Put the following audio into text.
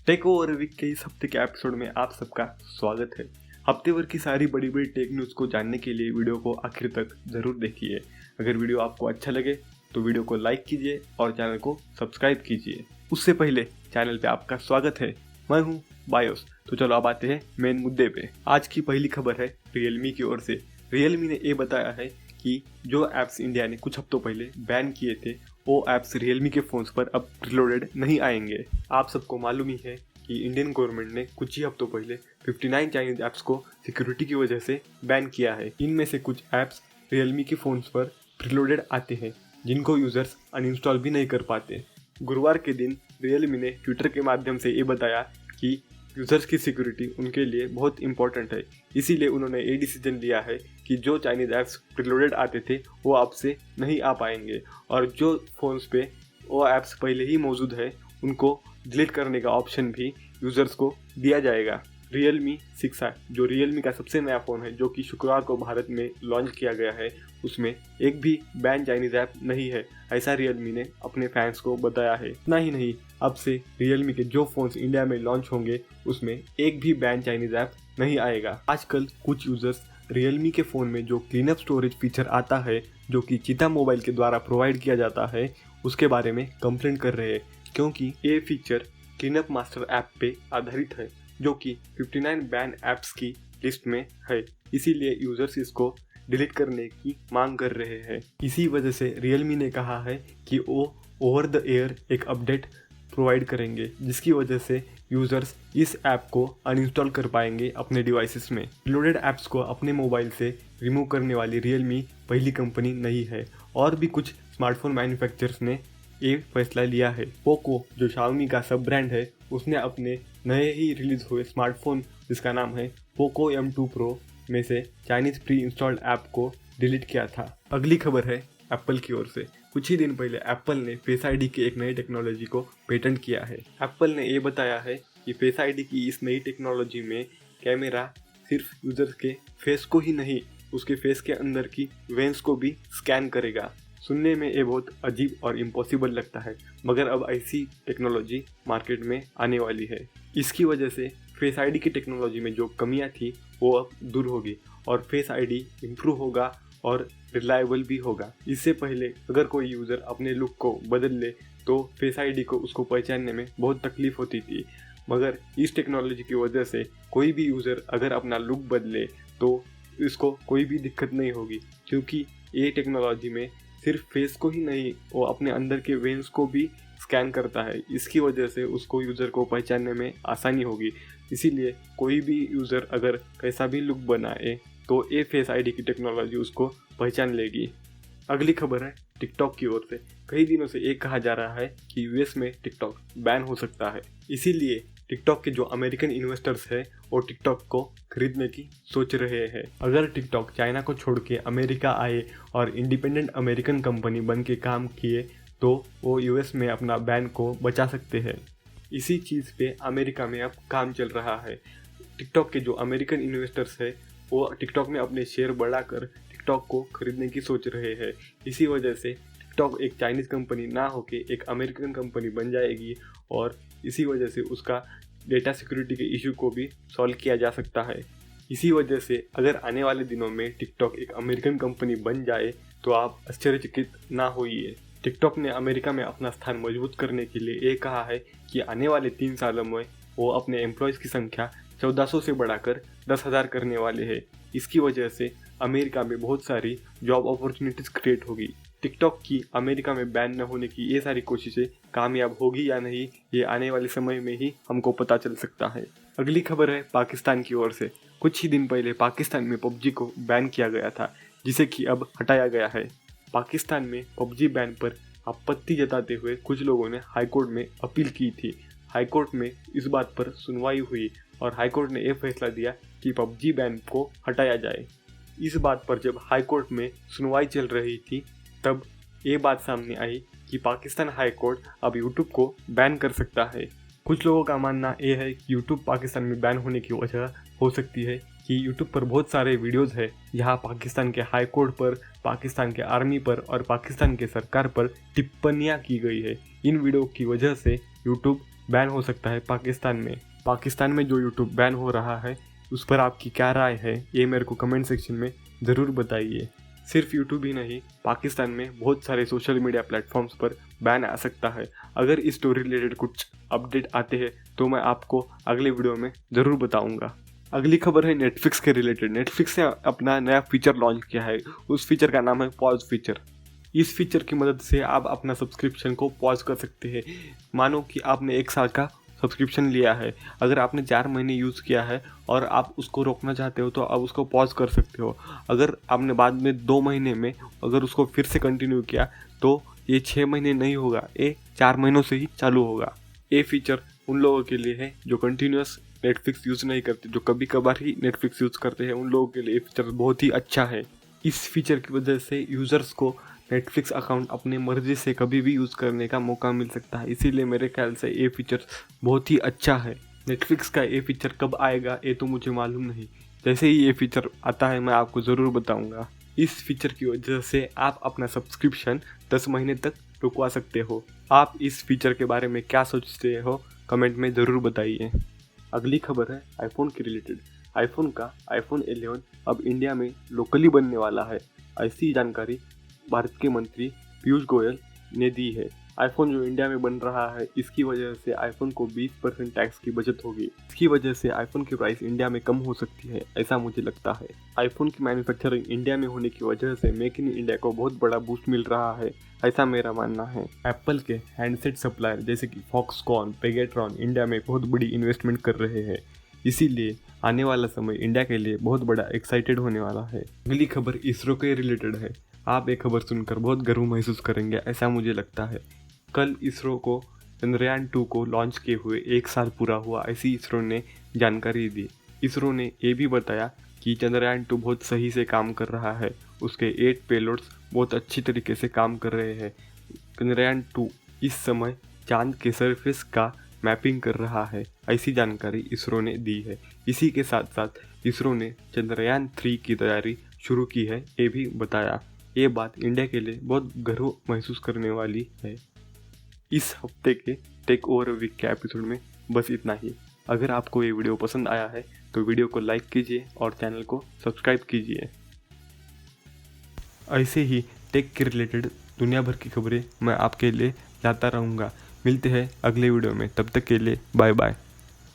Take over week के इस हफ्ते के एपिसोड में आप सबका स्वागत है। हफ्ते भर की सारी बड़ी बड़ी टेक न्यूज़ को जानने के लिए वीडियो को आखिर तक ज़रूर देखिए। अगर वीडियो आपको अच्छा लगे तो वीडियो को लाइक कीजिए और चैनल को सब्सक्राइब कीजिए। उससे पहले चैनल पे आपका स्वागत है, मैं हूँ बायोस। तो चलो अब आते हैं मेन मुद्दे पे। आज की पहली खबर है रियलमी की ओर से। रियलमी ने ये बताया है कि जो ऐप्स इंडिया ने कुछ हफ्तों पहले बैन किए थे वो ऐप्स रियलमी के फ़ोन्स पर अब प्रीलोडेड नहीं आएंगे। आप सबको मालूम ही है कि इंडियन गवर्नमेंट ने कुछ ही हफ्तों पहले 59 चाइनीज ऐप्स को सिक्योरिटी की वजह से बैन किया है। इनमें से कुछ ऐप्स रियलमी के फ़ोन्स पर प्रीलोडेड आते हैं जिनको यूज़र्स अनइंस्टॉल भी नहीं कर पाते। गुरुवार के दिन रियलमी ने ट्विटर के माध्यम से ये बताया कि यूज़र्स की सिक्योरिटी उनके लिए बहुत इंपॉर्टेंट है, इसीलिए उन्होंने ये डिसीजन लिया है कि जो चाइनीज़ ऐप्स प्रीलोडेड आते थे वो अब से नहीं आ पाएंगे और जो फ़ोन्स पे वो ऐप्स पहले ही मौजूद है उनको डिलीट करने का ऑप्शन भी यूज़र्स को दिया जाएगा। रियलमी 6 जो रियलमी का सबसे नया फ़ोन है जो कि शुक्रवार को भारत में लॉन्च किया गया है, उसमें एक भी बैन चाइनीज़ ऐप नहीं है, ऐसा रियलमी ने अपने फैंस को बताया है। इतना ही नहीं, अब से रियलमी के जो फ़ोन्स इंडिया में लॉन्च होंगे उसमें एक भी बैन चाइनीज़ ऐप नहीं आएगा। आजकल कुछ यूज़र्स रियलमी के फ़ोन में जो क्लीनअप स्टोरेज फीचर आता है जो कि चीता मोबाइल के द्वारा प्रोवाइड किया जाता है उसके बारे में कंप्लेंट कर रहे हैं, क्योंकि ये फीचर क्लीनअप मास्टर ऐप पे आधारित है जो कि 59 बैन ऐप्स की लिस्ट में है। इसीलिए यूज़र्स इसको डिलीट करने की मांग कर रहे हैं। इसी वजह से रियलमी ने कहा है कि वो ओवर द एयर एक अपडेट प्रोवाइड करेंगे जिसकी वजह से यूज़र्स इस ऐप को अनइंस्टॉल कर पाएंगे अपने डिवाइसेस में। लोडेड ऐप्स को अपने मोबाइल से रिमूव करने वाली रियलमी पहली कंपनी नहीं है और भी कुछ स्मार्टफोन मैन्युफैक्चरर्स ने ये फैसला लिया है। पोको जो शाओमी का सब ब्रांड है उसने अपने नए ही रिलीज हुए स्मार्टफोन जिसका नाम है पोको M2 Pro में से चाइनीज प्री इंस्टॉल्ड ऐप को डिलीट किया था। अगली खबर है एप्पल की ओर से। कुछ ही दिन पहले एप्पल ने फेस आईडी की एक नई टेक्नोलॉजी को पेटेंट किया है। एप्पल ने ये बताया है कि फेस आईडी की इस नई टेक्नोलॉजी में कैमरा सिर्फ यूजर के फेस को ही नहीं उसके फेस के अंदर की वेंस को भी स्कैन करेगा। सुनने में ये बहुत अजीब और इम्पॉसिबल लगता है, मगर अब ऐसी टेक्नोलॉजी मार्केट में आने वाली है। इसकी वजह से फेस आईडी की टेक्नोलॉजी में जो कमियां थी वो अब दूर होगी और फेस आईडी इम्प्रूव होगा और रिलायबल भी होगा। इससे पहले अगर कोई यूज़र अपने लुक को बदल ले तो फेस आईडी को उसको पहचानने में बहुत तकलीफ होती थी, मगर इस टेक्नोलॉजी की वजह से कोई भी यूज़र अगर अपना लुक बदले तो इसको कोई भी दिक्कत नहीं होगी, क्योंकि ये टेक्नोलॉजी में सिर्फ फेस को ही नहीं वो अपने अंदर के वेंस को भी स्कैन करता है। इसकी वजह से उसको यूज़र को पहचानने में आसानी होगी। इसीलिए कोई भी यूज़र अगर कैसा भी लुक बनाए तो ये फेस आईडी की टेक्नोलॉजी उसको पहचान लेगी। अगली खबर है टिकटॉक की ओर से। कई दिनों से ये कहा जा रहा है कि यूएस में टिकटॉक बैन हो सकता है, इसीलिए टिकटॉक के जो अमेरिकन इन्वेस्टर्स हैं वो टिकटॉक को खरीदने की सोच रहे हैं। अगर टिकटॉक चाइना को छोड़ के अमेरिका आए और इंडिपेंडेंट अमेरिकन कंपनी बन के काम किए तो वो यूएस में अपना बैन को बचा सकते हैं। इसी चीज़ पे अमेरिका में अब काम चल रहा है। टिकटॉक के जो अमेरिकन इन्वेस्टर्स हैं वो टिकटॉक में अपने शेयर बढ़ाकर टिकटॉक को खरीदने की सोच रहे हैं। इसी वजह से टिकटॉक एक चाइनीज़ कंपनी ना होके एक अमेरिकन कंपनी बन जाएगी और इसी वजह से उसका डेटा सिक्योरिटी के इशू को भी सॉल्व किया जा सकता है। इसी वजह से अगर आने वाले दिनों में टिकटॉक एक अमेरिकन कंपनी बन जाए तो आप आश्चर्यचकित ना होइए। टिकटॉक ने अमेरिका में अपना स्थान मजबूत करने के लिए ये कहा है कि आने वाले 3 सालों में वो अपने एम्प्लॉयज़ की संख्या 1400 से बढ़ाकर 10,000 करने वाले हैं। इसकी वजह से अमेरिका में बहुत सारी जॉब अपॉर्चुनिटीज़ क्रिएट होगी। टिकटॉक की अमेरिका में बैन न होने की ये सारी कोशिशें कामयाब होगी या नहीं, ये आने वाले समय में ही हमको पता चल सकता है। अगली खबर है पाकिस्तान की ओर से। कुछ ही दिन पहले पाकिस्तान में पबजी को बैन किया गया था जिसे कि अब हटाया गया है। पाकिस्तान में पबजी बैन पर आपत्ति जताते हुए कुछ लोगों ने हाईकोर्ट में अपील की थी। हाईकोर्ट में इस बात पर सुनवाई हुई और हाईकोर्ट ने यह फैसला दिया कि पबजी बैन को हटाया जाए। इस बात पर जब हाईकोर्ट में सुनवाई चल रही थी तब ये बात सामने आई कि पाकिस्तान हाईकोर्ट अब यूट्यूब को बैन कर सकता है। कुछ लोगों का मानना यह है कि यूट्यूब पाकिस्तान में बैन होने की वजह हो सकती है कि यूट्यूब पर बहुत सारे वीडियोस है जहां पाकिस्तान के हाई कोर्ट पर, पाकिस्तान के आर्मी पर और पाकिस्तान के सरकार पर टिप्पणियां की गई है। इन वीडियो की वजह से यूट्यूब बैन हो सकता है पाकिस्तान में जो यूट्यूब बैन हो रहा है उस पर आपकी क्या राय है, ये मेरे को कमेंट सेक्शन में ज़रूर बताइए। सिर्फ यूट्यूब ही नहीं, पाकिस्तान में बहुत सारे सोशल मीडिया प्लेटफॉर्म्स पर बैन आ सकता है। अगर इस स्टोरी रिलेटेड कुछ अपडेट आते हैं तो मैं आपको अगले वीडियो में ज़रूर बताऊंगा। अगली खबर है नेटफ्लिक्स के रिलेटेड। नेटफ्लिक्स ने अपना नया फीचर लॉन्च किया है। उस फीचर का नाम है पॉज फीचर। इस फीचर की मदद से आप अपना सब्सक्रिप्शन को पॉज कर सकते हैं। मानो कि आपने 1 साल का सब्सक्रिप्शन लिया है, अगर आपने 4 महीने यूज़ किया है और आप उसको रोकना चाहते हो तो आप उसको पॉज कर सकते हो। अगर आपने बाद में 2 महीने में अगर उसको फिर से कंटिन्यू किया तो ये 6 महीने नहीं होगा, ये 4 महीनों से ही चालू होगा। ये फीचर उन लोगों के लिए है जो कंटिन्यूस नेटफ्लिक्स यूज़ नहीं करते, जो कभी कभार ही नेटफ्लिक्स यूज़ करते हैं। उन लोगों के लिए ये फीचर बहुत ही अच्छा है। इस फीचर की वजह से यूज़र्स को नेटफ्लिक्स अकाउंट अपनी मर्जी से कभी भी यूज़ करने का मौका मिल सकता है। इसीलिए मेरे ख्याल से ये फीचर बहुत ही अच्छा है। नेटफ्लिक्स का ये फीचर कब आएगा ये तो मुझे मालूम नहीं, जैसे ही ये फीचर आता है मैं आपको ज़रूर बताऊंगा। इस फीचर की वजह से आप अपना सब्सक्रिप्शन 10 महीने तक रुकवा सकते हो। आप इस फीचर के बारे में क्या सोचते हो कमेंट में ज़रूर बताइए। अगली खबर है आईफोन के रिलेटेड। आईफोन 11 अब इंडिया में लोकली बनने वाला है, ऐसी जानकारी भारत के मंत्री पीयूष गोयल ने दी है। आईफोन जो इंडिया में बन रहा है इसकी वजह से आईफोन को 20% टैक्स की बचत होगी। इसकी वजह से आईफोन की प्राइस इंडिया में कम हो सकती है, ऐसा मुझे लगता है। आईफोन की मैन्युफैक्चरिंग इंडिया में होने की वजह से मेक इन इंडिया को बहुत बड़ा बूस्ट मिल रहा है, ऐसा मेरा मानना है। एप्पल के हैंडसेट सप्लायर जैसे कि फॉक्सकॉन, पेगाट्रॉन इंडिया में बहुत बड़ी इन्वेस्टमेंट कर रहे हैं, इसीलिए आने वाला समय इंडिया के लिए बहुत बड़ा एक्साइटेड होने वाला है। अगली खबर इसरो के रिलेटेड है। आप ये खबर सुनकर बहुत गर्व महसूस करेंगे, ऐसा मुझे लगता है। कल इसरो को चंद्रयान 2 को लॉन्च किए हुए 1 साल पूरा हुआ, ऐसी इसरो ने जानकारी दी। इसरो ने ये भी बताया कि चंद्रयान 2 बहुत सही से काम कर रहा है, उसके 8 पेलोड्स बहुत अच्छी तरीके से काम कर रहे हैं। चंद्रयान 2 इस समय चांद के सरफेस का मैपिंग कर रहा है, ऐसी जानकारी इसरो ने दी है। इसी के साथ साथ इसरो ने चंद्रयान 3 की तैयारी शुरू की है, ये भी बताया। ये बात इंडिया के लिए बहुत गर्व महसूस करने वाली है। इस हफ्ते के टेक ओवर वीक के एपिसोड में बस इतना ही। अगर आपको ये वीडियो पसंद आया है तो वीडियो को लाइक कीजिए और चैनल को सब्सक्राइब कीजिए। ऐसे ही टेक के रिलेटेड दुनिया भर की खबरें मैं आपके लिए लाता रहूँगा। मिलते हैं अगले वीडियो में, तब तक के लिए बाय बाय।